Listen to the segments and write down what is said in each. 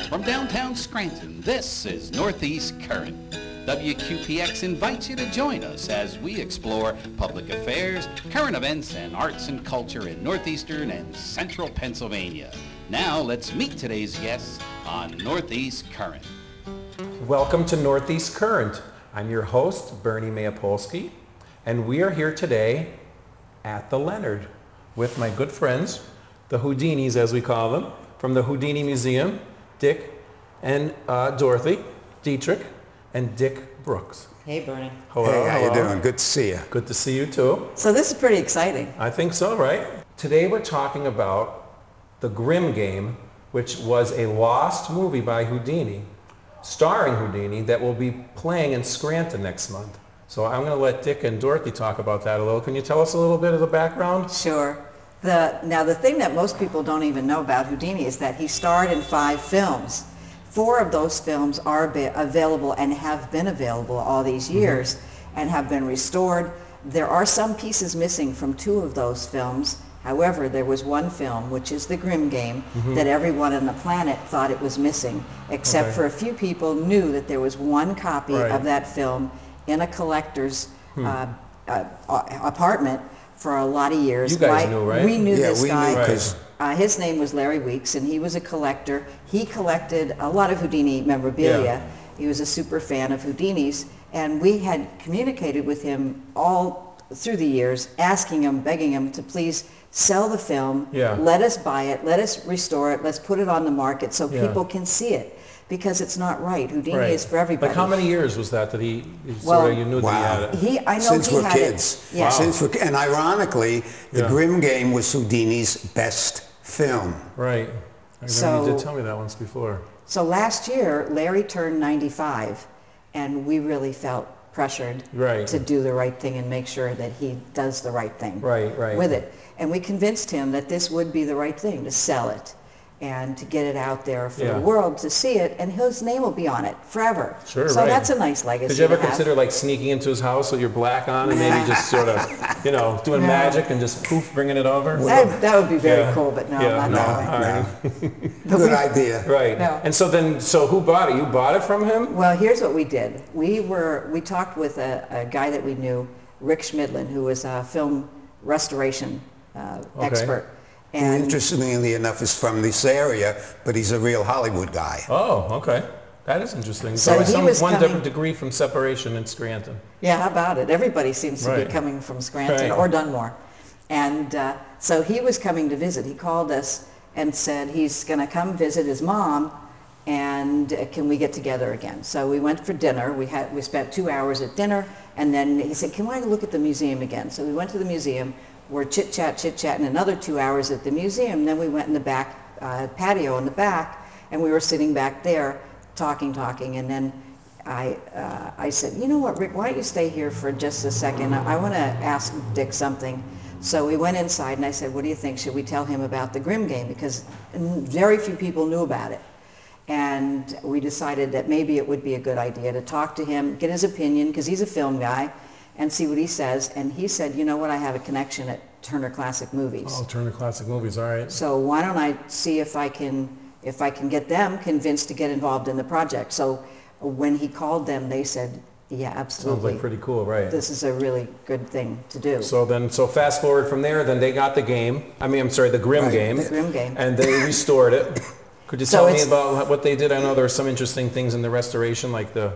From downtown Scranton, this is Northeast Current. WQPX invites you to join us as we explore public affairs, current events, and arts and culture in northeastern and central Pennsylvania. Now, let's meet today's guests on Northeast Current. Welcome to Northeast Current. I'm your host, Bernie Mayapolsky, and we are here today at the Leonard with my good friends, the Houdinis as we call them, from the Houdini Museum, Dick and Dorothy, Dietrich, and Dick Brookz. Hey, Bernie. Hello. Hey, how hello. you doing? Good to see you. Good to see you too. So this is pretty exciting. I think so, right? Today we're talking about The Grimm Game, which was a lost movie by Houdini, starring Houdini, that will be playing in Scranton next month. So I'm going to let Dick and Dorothy talk about that a little. Can you tell us a little bit of the background? Sure. Now, the thing that most people don't even know about Houdini is that he starred in 5 films. 4 of those films are available and have been available all these years and have been restored. There are some pieces missing from 2 of those films. However, there was one film, which is The Grimm Game, that everyone on the planet thought it was missing, except for a few people knew that there was one copy of that film in a collector's apartment for a lot of years. You guys knew, right? We knew this we guy. knew His name was Larry Weeks, and he was a collector. He collected a lot of Houdini memorabilia. Yeah. He was a super fan of Houdini's, and we had communicated with him all through the years, asking him, begging him to please sell the film, let us buy it, let us restore it, let's put it on the market so people can see it. Because it's not right. Houdini is for everybody. Like how many years was that you knew that he had it? I know Since he we're had kids. it. Yeah. And ironically, The Grimm Game was Houdini's best film. Right. I remember you did tell me that once before. So last year, Larry turned 95, and we really felt pressured to do the right thing and make sure that he does the right thing with it. And we convinced him that this would be the right thing, to sell it and to get it out there for the world to see it, and his name will be on it forever. Sure, so that's a nice legacy. Did you ever to have. consider like sneaking into his house with your black on and maybe just sort of, doing magic and just poof, bringing it over? That would be very cool, but no, not that way. Good idea. Right. No. And so who bought it? You bought it from him? Well, here's what we did. We talked with a guy that we knew, Rick Schmidlin, who was a film restoration expert. And interestingly enough, is from this area, but he's a real Hollywood guy. Oh, okay. That is interesting. So he's he was one coming, degree from separation in Scranton. Yeah, how about it? Everybody seems to be coming from Scranton or Dunmore. And so he was coming to visit. He called us and said he's going to come visit his mom, and can we get together again? So we went for dinner. We spent 2 hours at dinner, and then he said, can I look at the museum again? So we went to the museum. We're chit-chatting another 2 hours at the museum. Then we went in the back patio in the back, and we were sitting back there talking. And then I said, you know what, Rick, why don't you stay here for just a second? I want to ask Dick something. So we went inside, and I said, what do you think? Should we tell him about the Grimm Game? Because very few people knew about it. And we decided that maybe it would be a good idea to talk to him, get his opinion, because he's a film guy, and see what he says. And he said, you know what, I have a connection at Turner Classic Movies. Oh, Turner Classic Movies, all right. So why don't I see if I can get them convinced to get involved in the project. So when he called them, they said, yeah, absolutely. Sounds like pretty cool, right? This is a really good thing to do. So fast forward from there, then they got the game. The Grimm Game. The Grimm Game. And they restored it. Could you tell me about what they did? I know there are some interesting things in the restoration, like the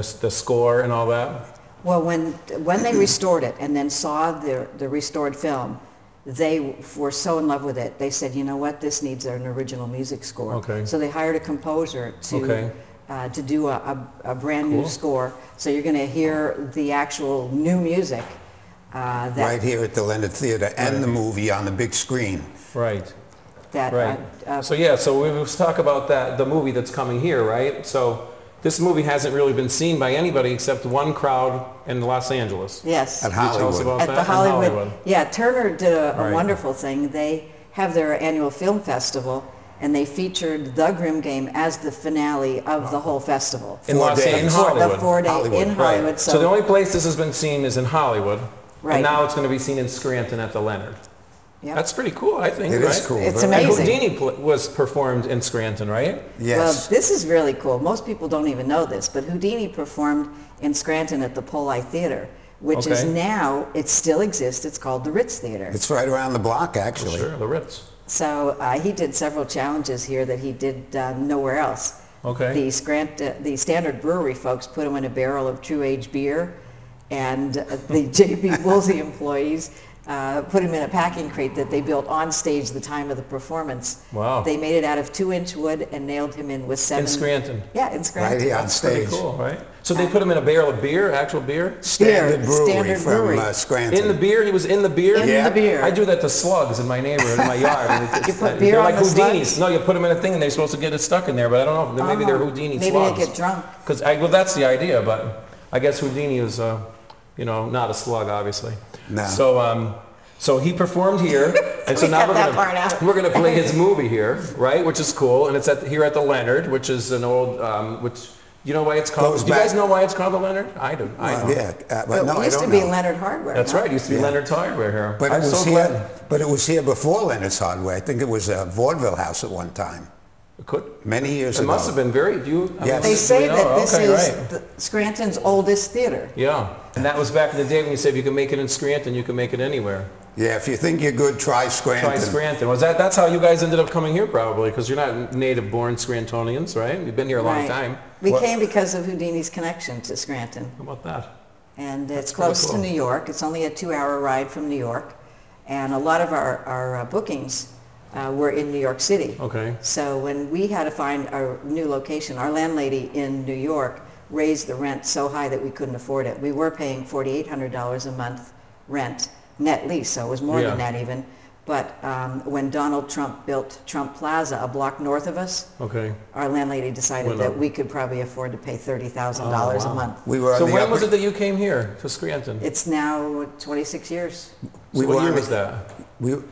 score and all that. Well, when they restored it and then saw the restored film, they were so in love with it. They said, you know what, this needs an original music score. Okay. So they hired a composer to do a brand new score. So you're going to hear the actual new music. Right here at the Leonard Theater and the movie on the big screen. Right. So we will talk about the movie that's coming here, right? So this movie hasn't really been seen by anybody except one crowd in Los Angeles. Yes. At Hollywood. Tell us about at that? the Hollywood. Yeah, Turner did a wonderful thing. They have their annual film festival, and they featured The Grimm Game as the finale of the whole festival. In Hollywood. The 4-day in Hollywood. Right. So the only place this has been seen is in Hollywood. Right. And now it's going to be seen in Scranton at the Leonard. Yep. That's pretty cool, I think. It right? is cool. It's And amazing. Houdini was performed in Scranton, right? Yes. Well, this is really cool. Most people don't even know this, but Houdini performed in Scranton at the Poli Theater, which is Okay. now, it still exists. It's called the Ritz Theater. It's right around the block, actually. Sure, the Ritz. So he did several challenges here that he did nowhere else. Okay. The Standard Brewery folks put him in a barrel of true age beer, and the J.B. Woolsey employees put him in a packing crate that they built on stage the time of the performance. Wow. They made it out of 2-inch wood and nailed him in with 7. In Scranton. Yeah, in Scranton. Right here on Pretty stage. cool, right? So they put him in a barrel of beer, actual beer? Standard Brewery Standard from Brewery. Scranton. In the beer? He was in the beer? In Yeah. the beer. I do that to slugs in my neighborhood, in my yard. And You put beer they're on like the Houdinis. slugs? No, you put them in a thing and they're supposed to get it stuck in there, but I don't know. Maybe they're Houdini Maybe slugs. they get drunk. Well, that's the idea, but I guess Houdini is, not a slug, obviously. No. So he performed here, and so We now cut that part out. we're gonna play his movie here, right? Which is cool, and it's here at the Leonard, which is an old, which you know why it's called? Goes Do you guys back- know why it's called the Leonard? I do. I Well, know. yeah, But but no, it I used to don't be know. Leonard Hardware. That's no? right. It used to be Yeah. Leonard's Hardware here. But it I'm was so here. glad. But it was here before Leonard's Hardware. I think it was a Vaudeville house at one time, It could. many years It ago. must have been very. Yes. They say Oh, that this okay, is right. Scranton's oldest theater. Yeah, and that was back in the day when you said if you can make it in Scranton, you can make it anywhere. Yeah, if you think you're good, try Scranton. Try Scranton. That's how you guys ended up coming here, probably, because you're not native-born Scrantonians, right? You've been here a long Right. time. We Well- came because of Houdini's connection to Scranton. How about that? And it's pretty close cool. to New York. It's only a 2-hour ride from New York. And a lot of our bookings were in New York City. Okay. So when we had to find our new location, our landlady in New York raised the rent so high that we couldn't afford it. We were paying $4,800 a month rent, net lease, so it was more than Yeah. that even. But when Donald Trump built Trump Plaza a block north of us, Okay. our landlady decided Went that up. we could probably afford to pay $30,000 Oh, wow. a month. We were on So the when upper, was it that you came here to Scranton? It's now 26 years. So what were year on was the- that?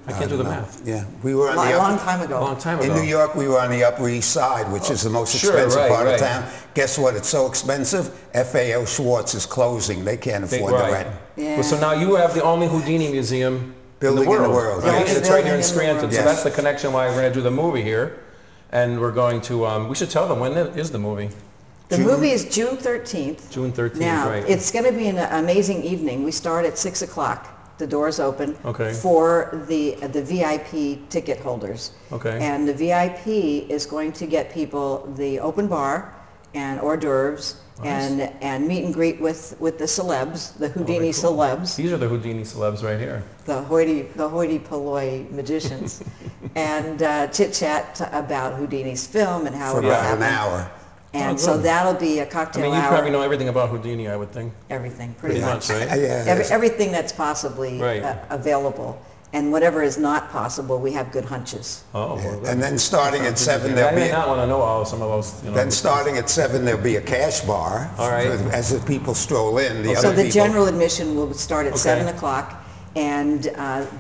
I can't do the don't know. math. Yeah, we were on A the long upper, time ago. A long time ago. in New York. We were on the Upper East Side, which is the most Sure, expensive right, part right. of town. Guess what? It's so expensive. FAO Schwartz is closing. They can't afford the Right. rent. Yeah. Well, so now you have the only Houdini museum Building in the world. world, The Right? only And it's right here building in in the Scranton. world. So Yes. that's the connection why we're going to do the movie here. And we're going to, we should tell them when is the movie? The movie is June 13th. June 13th, Now, right. it's going to be an amazing evening. We start at 6 o'clock. The doors open Okay. for the VIP ticket holders. Okay. And the VIP is going to get people the open bar and hors d'oeuvres and meet and greet with the celebs, the Houdini cool. celebs. These are the Houdini celebs right here. The hoity-polloi magicians, and chit-chat about Houdini's film and how For it about happened. an hour. And Oh, so good. that'll be a I cocktail mean, you hour. probably know everything about Houdini, I would think. Everything, pretty Pretty much. much, right? Yeah, Everything that's possibly Right. available. And whatever is not possible, we have good hunches. Oh, well, good. and then starting at 7, I there'll may be. not want to know some of those. Then starting at 7, there'll be a cash bar. All right. As the people stroll in. The So other the people. general admission will start at Okay. 7 o'clock. And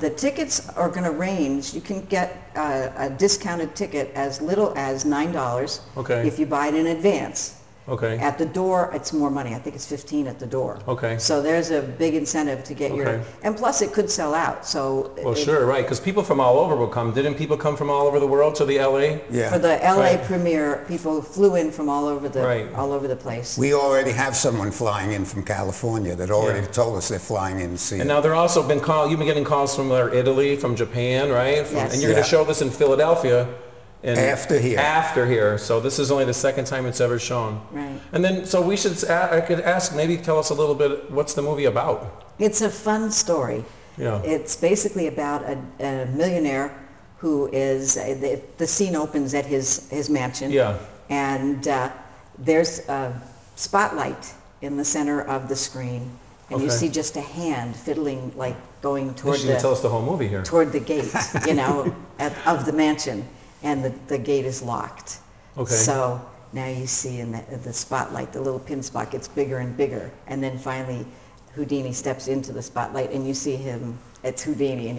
the tickets are going to range. You can get a discounted ticket as little as $9 Okay. if you buy it in advance. Okay. At the door, it's more money. I think it's 15 at the door. Okay. So there's a big incentive to get your, Okay. and plus it could sell out. So Well, it- sure, right, because people from all over will come. Didn't people come from all over the world to the LA? Yeah. for the LA Right. premiere, people flew in from all over Right. the place. We already have someone flying in from California that already Yeah. told us they're flying in to see And it. now there also been you've been getting calls from Italy, from Japan, right? Yes. And you're going Yeah. to show this in Philadelphia. After here. After here. So this is only the second time it's ever shown. Right. And then, so I could ask, maybe tell us a little bit, what's the movie about? It's a fun story. Yeah. It's basically about a millionaire who is, the scene opens at his mansion. Yeah. And there's a spotlight in the center of the screen. And you Okay. see just a hand fiddling, like going You toward should tell us the whole movie here. toward the gate, of the mansion, and the gate is locked. Okay. So now you see in the spotlight, the little pin spot gets bigger and bigger, and then finally Houdini steps into the spotlight, and you see him. It's Houdini, and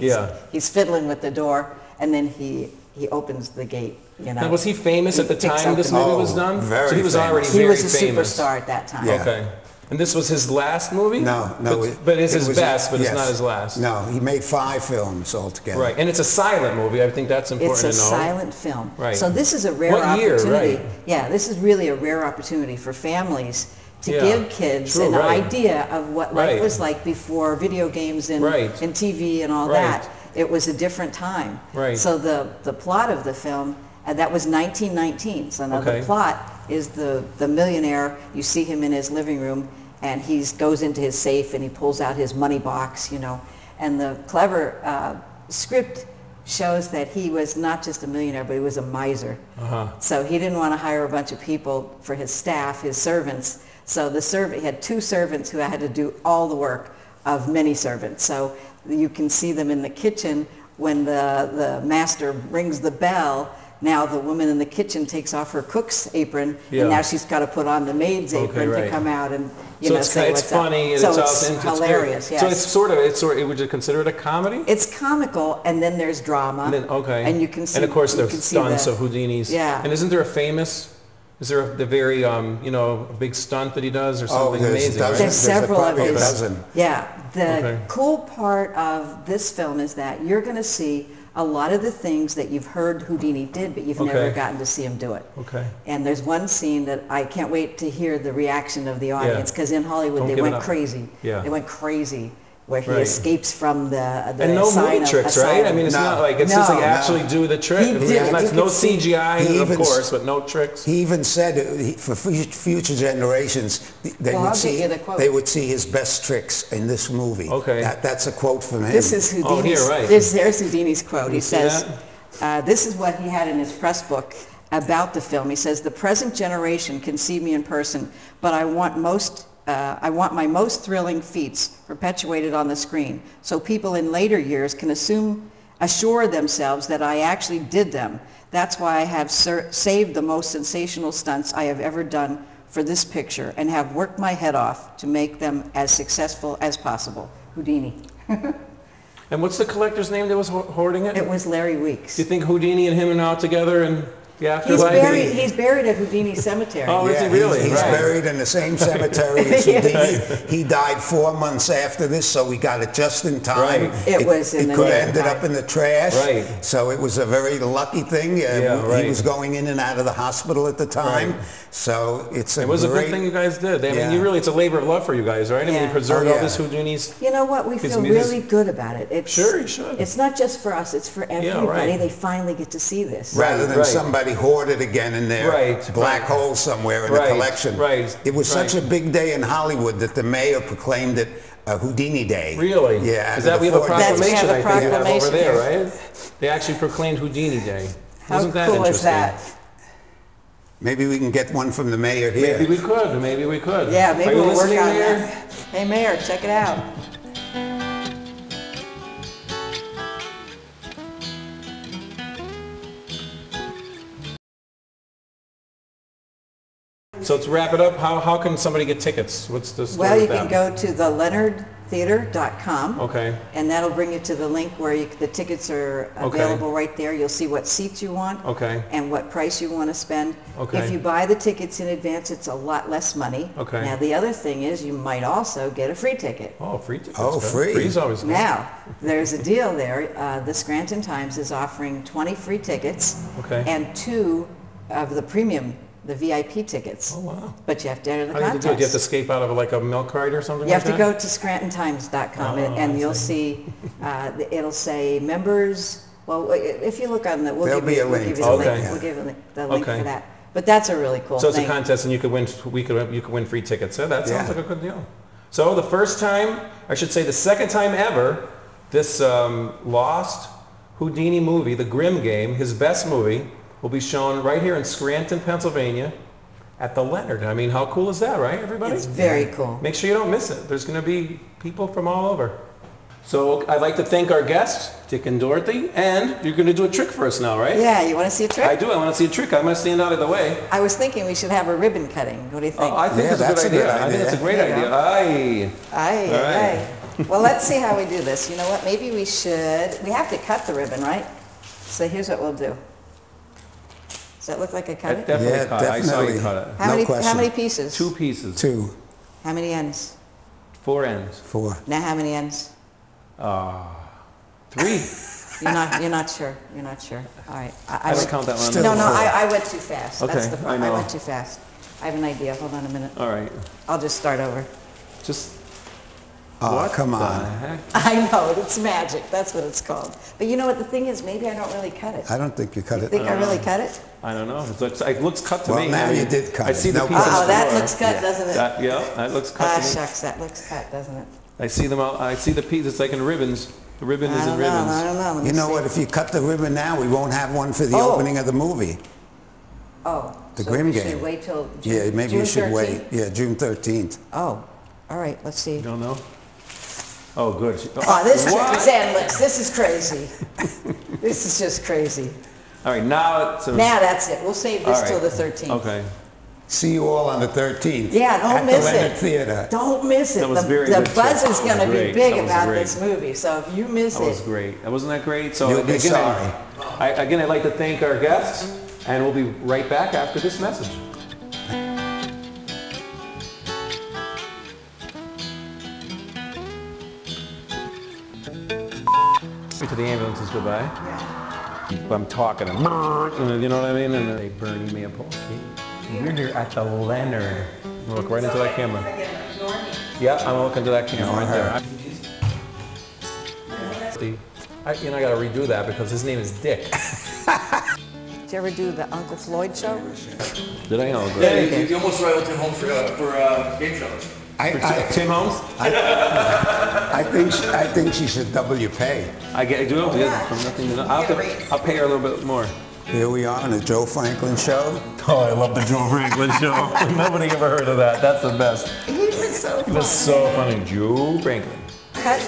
he's fiddling with the door, and then he opens the gate. Now, was he famous at the He picks time up this the- movie was Oh, done? very so he was famous. already He very was a famous. superstar at that time. Yeah. Okay. And this was his last movie? No. But it's his best, but yes. it's not his last. No, he made 5 films altogether. Right, and it's a silent movie. I think that's important to know. It's a silent film. Right. So this is a rare What year? opportunity. Right. Yeah, this is really a rare opportunity for families to give kids an idea of what life was like before video games and TV and all that. It was a different time. Right. So the plot of the film, that was 1919. So now the plot is the millionaire. You see him in his living room, and he goes into his safe and he pulls out his money box, you know. And the clever script shows that he was not just a millionaire, but he was a miser. So he didn't want to hire a bunch of people for his staff, his servants. So he had 2 servants who had to do all the work of many servants. So you can see them in the kitchen when the master rings the bell. Now the woman in the kitchen takes off her cook's apron, and now she's got to put on the maid's apron to come out and say it's what's funny up. and So it's hilarious. So it's sort of, would you consider it a comedy? It's comical, and then there's drama. And then, and you can see, and of course there's stunts of Houdini's. Yeah. And isn't there is there the very, you know, a big stunt that he does or something amazing? There's several of a his. dozen. Yeah. The cool part of this film is that you're going to see a lot of the things that you've heard Houdini did, but you've never gotten to see him do it. And there's one scene that I can't wait to hear the reaction of the audience, because in Hollywood they went crazy. They went crazy. Where he escapes from the and no movie tricks, right? I mean, it's not like it's just like actually do the trick. No CGI, of course, but no tricks. He even said for future generations they would see his best tricks in this movie. That's a quote from him. This is Houdini's. Oh, here, right. There's Houdini's quote. He says, "This is what he had in his press book about the film." He says, "The present generation can see me in person, but I want my most thrilling feats perpetuated on the screen, so people in later years can assure themselves that I actually did them. That's why I have saved the most sensational stunts I have ever done for this picture and have worked my head off to make them as successful as possible." Houdini. And what's the collector's name that was hoarding it? It was Larry Weeks. Do you think Houdini and him are now together and... He's buried at Houdini Cemetery. Oh, is he really? He's buried in the same cemetery as Houdini. He died 4 months after this, so we got it just in time. It was in the could have ended up in the trash. So it was a very lucky thing. He was going in and out of the hospital at the time. So it was a good thing you guys did. I mean, it's a labor of love for you guys, right? I mean, you preserved all this Houdini's. You know what? We feel really good about it. Sure, you should. It's not just for us. It's for everybody. They finally get to see this. Rather than somebody hoard it again in their black hole somewhere in the collection. It was such a big day in Hollywood that the mayor proclaimed it a Houdini Day. Really? Yeah. Is that we have a proclamation, I think, over there, here. right? They actually proclaimed Houdini Day. How cool is that? Maybe we can get one from the mayor here. Maybe we could. Maybe we could. Yeah, maybe we'll work on that. Hey, Mayor, check it out. So to wrap it up, how can somebody get tickets? What's the story? Well, you can go to the leonardtheater.com. And that'll bring you to the link where the tickets are available right there. You'll see what seats you want and what price you want to spend. If you buy the tickets in advance, it's a lot less money. Now, the other thing is you might also get a free ticket. Oh, free tickets. Oh, free. Free's always good. Now, there's a deal there. The Scranton Times is offering 20 free tickets and 2 of the premium, the VIP tickets. Oh, wow. But you have to enter the contest. contest. Do you have to escape out of like a milk crate or something You like have to go to scrantontimes.com and you'll see, it'll say members. Well, if you look on the, we'll give you the link. We'll give you the link for that. But that's a really cool thing. So it's a contest and you could win, you could win free tickets. So that sounds like a good deal. So the first time, I should say the second time ever, this lost Houdini movie, The Grimm Game, his best movie, will be shown right here in Scranton, Pennsylvania at the Leonard. I mean, how cool is that, right, everybody? It's very cool. Make sure you don't miss it. There's going to be people from all over. So I'd like to thank our guests, Dick and Dorothy, and you're going to do a trick for us now, right? Yeah, you want to see a trick? I do. I want to see a trick. I'm going to stand out of the way. I was thinking we should have a ribbon cutting. What do you think? Oh, I think that's a good idea. I think that's a great idea. Aye. Aye. Well, let's see how we do this. You know what? Maybe we have to cut the ribbon, right? So here's what we'll do. Does that look like I cut it? Definitely cut it. I saw you cut it. How many pieces? 2 pieces. 2. How many ends? 4 ends. 4. Now how many ends? 3. You're not sure. You're not sure. All right. I don't count that one. No, I went too fast. Okay, That's the problem. I know. I went too fast. I have an idea. Hold on a minute. All right. I'll just start over. Just. Oh, what come the on. heck? I know, it's magic. That's what it's called. But you know what the thing is? Maybe I don't really cut it. I don't think you cut You it. think I really cut it? I don't know. It looks cut to me. Well, now you did cut I it. see the No piece on the Oh, that floor. looks cut, doesn't it? That looks cut Ah, to me. shucks, that looks cut, doesn't it? I see them all. I see the piece. It's like in ribbons. The ribbon is in I ribbons. don't know. Let me You know see. what? If you cut the ribbon now, we won't have one for the Oh. opening of the movie. Oh. The so Grimm we game. should wait till June, Yeah, maybe June you should 13th? wait. Yeah, June 13th. Oh, all right, let's see. You don't know? Oh, good. Oh, this What? is endless. This is crazy. This is just crazy. All right, now it's. Now that's it. We'll save this all right. till the 13th. Okay. See you all on the 13th. Yeah, don't at miss the Leonard it. Theater. Don't miss it. That was The very good buzz show. is That going to was be great. big That was about great. this movie. So if you miss That was it, great. Wasn't that great? So You'll be again, sorry. Again, I'd like to thank our guests, and we'll be right back after this message. To the ambulances, goodbye. I'm talking, and you know what I mean? And they Bernie Mayapolsky. We're here at the Leonard. Look right into that camera. Yeah, I'm gonna look into that camera right there. I gotta redo that because his name is Dick. did you ever do the Uncle Floyd show? Did I know? Yeah, you almost rivaled Tim Holmes for game shows. Tim Holmes? I think she should double your pay. I do. Yeah, from nothing to I'll pay her a little bit more. Here we are on the Joe Franklin Show. Oh, I love the Joe Franklin show. Nobody ever heard of that. That's the best. He was so It was so funny. Joe Franklin. cut.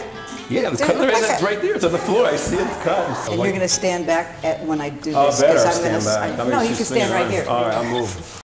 Yeah, the Dude, cut look is at- right there. It's on the floor. I see it cut. And you're going to stand back when I do this. Oh, better 'cause I'm stand gonna- back. No, you can stand right here. All right, I'll move.